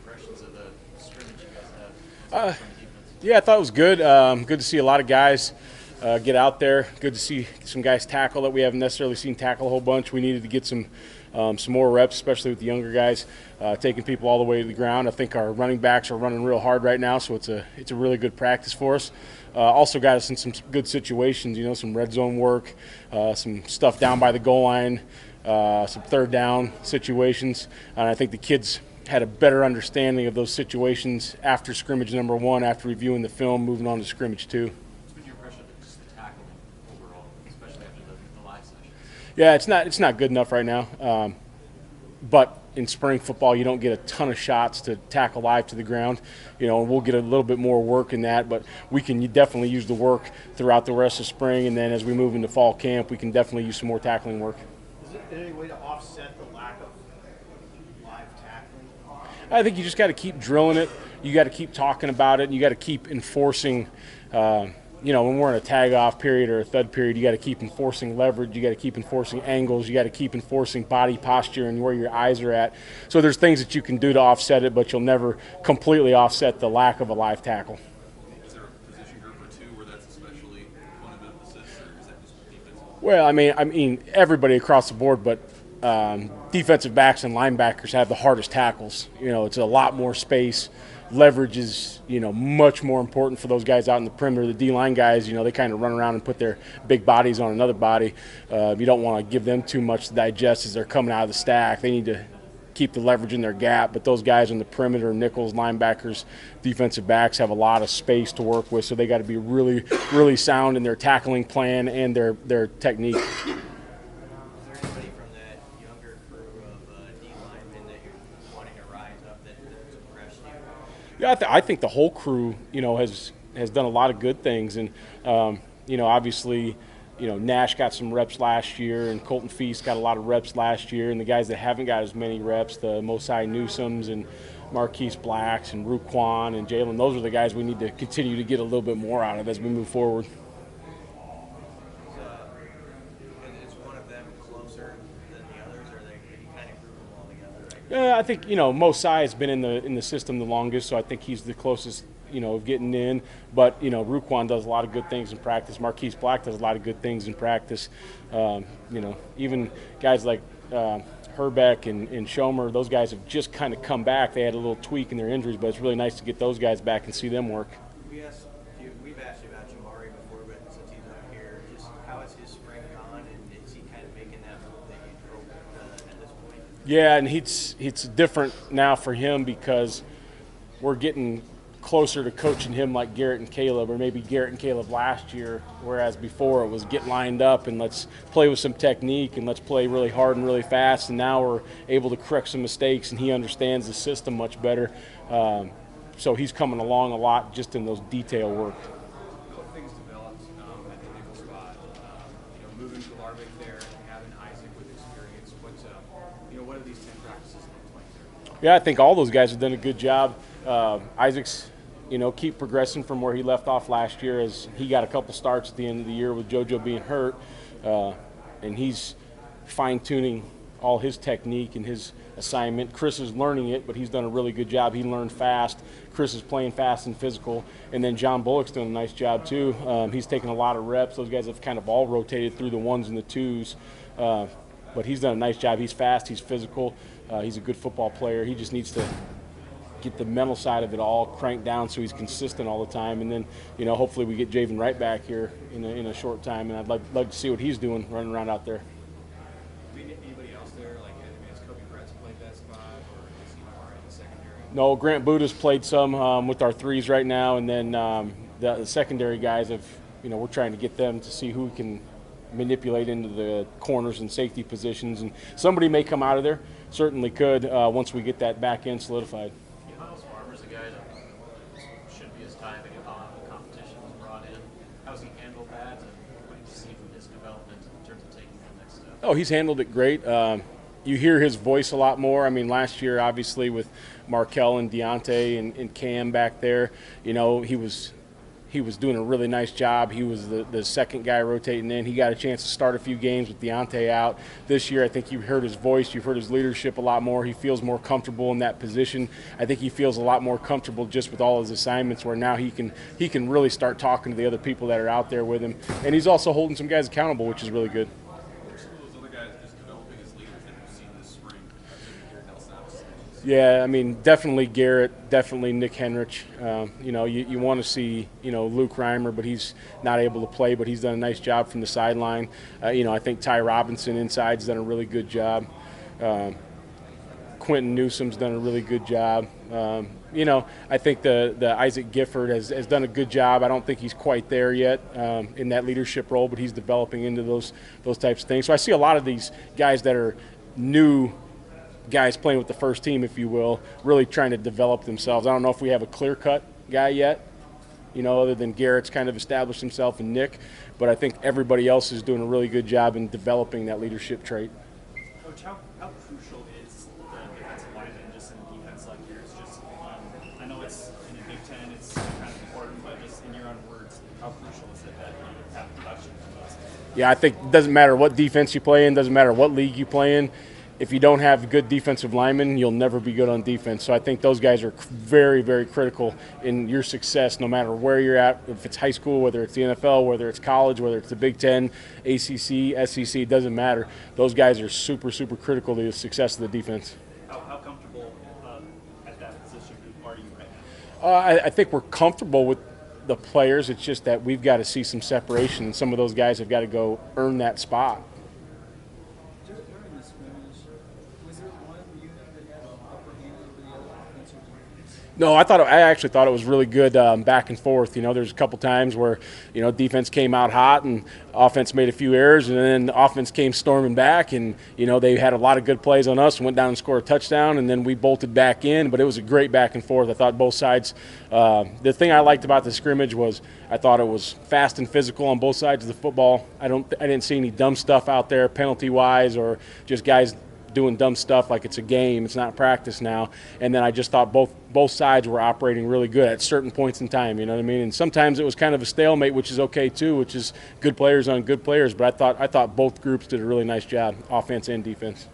impressions of the scrimmage you guys have from the defense? Yeah, I thought it was good. Good to see a lot of guys get out there. Good to see some guys tackle that we haven't necessarily seen tackle a whole bunch. We needed to get some more reps, especially with the younger guys, taking people all the way to the ground. I think our running backs are running real hard right now, so it's a really good practice for us. Also got us in some good situations, some red zone work, some stuff down by the goal line, some third down situations, and I think the kids had a better understanding of those situations after scrimmage number one, after reviewing the film, moving on to scrimmage two. What's been your impression of just the tackling overall, especially after the live session? Yeah, it's not good enough right now. But in spring football, you don't get a ton of shots to tackle live to the ground. And we'll get a little bit more work in that, but we can definitely use the work throughout the rest of spring, and then as we move into fall camp, we can definitely use some more tackling work. Is there any way to offset the lack of live tackling? I think you just got to keep drilling it. You got to keep talking about it, and you got to keep enforcing. When we're in a tag-off period or a thud period, you got to keep enforcing leverage. You got to keep enforcing angles. You got to keep enforcing body posture and where your eyes are at. So there's things that you can do to offset it, but you'll never completely offset the lack of a live tackle. Is there a position group or two where that's especially one of the emphasis, or is that just defensive? Well, I mean, everybody across the board, but defensive backs and linebackers have the hardest tackles. It's a lot more space. Leverage is, much more important for those guys out in the perimeter. The D-line guys, they kind of run around and put their big bodies on another body. You don't want to give them too much to digest as they're coming out of the stack. They need to keep the leverage in their gap, but those guys on the perimeter, nickels, linebackers, defensive backs, have a lot of space to work with, so they got to be really, really sound in their tackling plan and their technique. Is there anybody from that younger crew of D linemen that you're wanting to rise up that's impressed you? Yeah, I think the whole crew, has done a lot of good things, and obviously, Nash got some reps last year, and Colton Feast got a lot of reps last year, and the guys that haven't got as many reps, the Mosai Newsomes and Marquise Blacks and Ruquan and Jalen, those are the guys we need to continue to get a little bit more out of as we move forward. Is one of them closer than the others, or are they kind of group them all together? Yeah, I think Mosai has been in the system the longest, so I think he's the closest of getting in. But Ruquan does a lot of good things in practice. Marquise Black does a lot of good things in practice. Even guys like Herbeck and Schomer, those guys have just kind of come back. They had a little tweak in their injuries, but it's really nice to get those guys back and see them work. We've asked you about Jamari before, but since he's up here, just how has his spring gone, and is he kind of making that move that you drove at this point? Yeah, and it's different now for him because we're getting closer to coaching him like Garrett and Caleb, or maybe Garrett and Caleb last year, whereas before it was get lined up and let's play with some technique and let's play really hard and really fast, and now we're able to correct some mistakes, and he understands the system much better. So he's coming along a lot just in those detail work. What things developed at the nickel spot? Moving to Larvick there and having Isaac with experience. What do these 10 practices look like there? Yeah, I think all those guys have done a good job. Isaac's, keep progressing from where he left off last year, as he got a couple starts at the end of the year with JoJo being hurt, and he's fine-tuning all his technique and his assignment. Chris is learning it, but he's done a really good job. He learned fast. Chris is playing fast and physical, and then John Bullock's doing a nice job too. He's taking a lot of reps. Those guys have kind of all rotated through the ones and the twos, but he's done a nice job. He's fast. He's physical. He's a good football player. He just needs to get the mental side of it all cranked down so he's consistent all the time. And then, hopefully we get Javen right back here in a short time, and I'd like to see what he's doing running around out there. Anybody else there? Has Kobe Brett's played that spot, or is he more in the secondary? No, Grant Buda's played some with our threes right now, and then the secondary guys have, we're trying to get them to see who can manipulate into the corners and safety positions, and somebody may come out of there. Certainly could once we get that back end solidified. Miles Farmer's a guy that should be his time to get on. The competition was brought in. How's he handled that, and what do you see from his development in terms of taking the next step? Oh, he's handled it great. You hear his voice a lot more. I mean, last year, obviously, with Markel and Deontay and Cam back there, he was he was doing a really nice job. He was the second guy rotating in. He got a chance to start a few games with Deontay out. This year, I think you've heard his voice. You've heard his leadership a lot more. He feels more comfortable in that position. I think he feels a lot more comfortable just with all his assignments, where now he can really start talking to the other people that are out there with him. And he's also holding some guys accountable, which is really good. What are some of those other guys just developing as leaders that you've seen this spring? Garrett Nelson, obviously. Yeah, I mean, definitely Garrett, definitely Nick Henrich. You know, you want to see, you know, Luke Reimer, but he's not able to play, but he's done a nice job from the sideline. You know, I think Ty Robinson inside's done a really good job. Quentin Newsom's done a really good job. You know, I think the Isaac Gifford has done a good job. I don't think he's quite there yet in that leadership role, but he's developing into those types of things. So I see a lot of these guys that are new guys playing with the first team, if you will, really trying to develop themselves. I don't know if we have a clear-cut guy yet, you know, other than Garrett's kind of established himself and Nick, but I think everybody else is doing a really good job in developing that leadership trait. Coach, how crucial is the defensive lineman just in a defense like yours? Just, I know it's in the Big Ten, it's kind of important, but just in your own words, how crucial is it that you have production from those? Yeah, I think it doesn't matter what defense you play in, doesn't matter what league you play in. If you don't have good defensive linemen, you'll never be good on defense. So I think those guys are very, very critical in your success, no matter where you're at, if it's high school, whether it's the NFL, whether it's college, whether it's the Big Ten, ACC, SEC, it doesn't matter. Those guys are super, super critical to the success of the defense. How comfortable at that position are you right now? I think we're comfortable with the players. It's just that we've got to see some separation, and some of those guys have got to go earn that spot. During the scrimmage, was there one unit that had an upper hand over the other offensive units? No, I actually thought it was really good back and forth. You know, there's a couple times where, you know, defense came out hot and offense made a few errors, and then the offense came storming back, and, you know, they had a lot of good plays on us and went down and scored a touchdown, and then we bolted back in. But it was a great back and forth. I thought both sides. The thing I liked about the scrimmage was I thought it was fast and physical on both sides of the football. I didn't see any dumb stuff out there penalty-wise or just guys doing dumb stuff like it's a game, it's not practice now. And then I just thought both sides were operating really good at certain points in time, you know what I mean? And sometimes it was kind of a stalemate, which is okay too, which is good players on good players. But I thought both groups did a really nice job, offense and defense.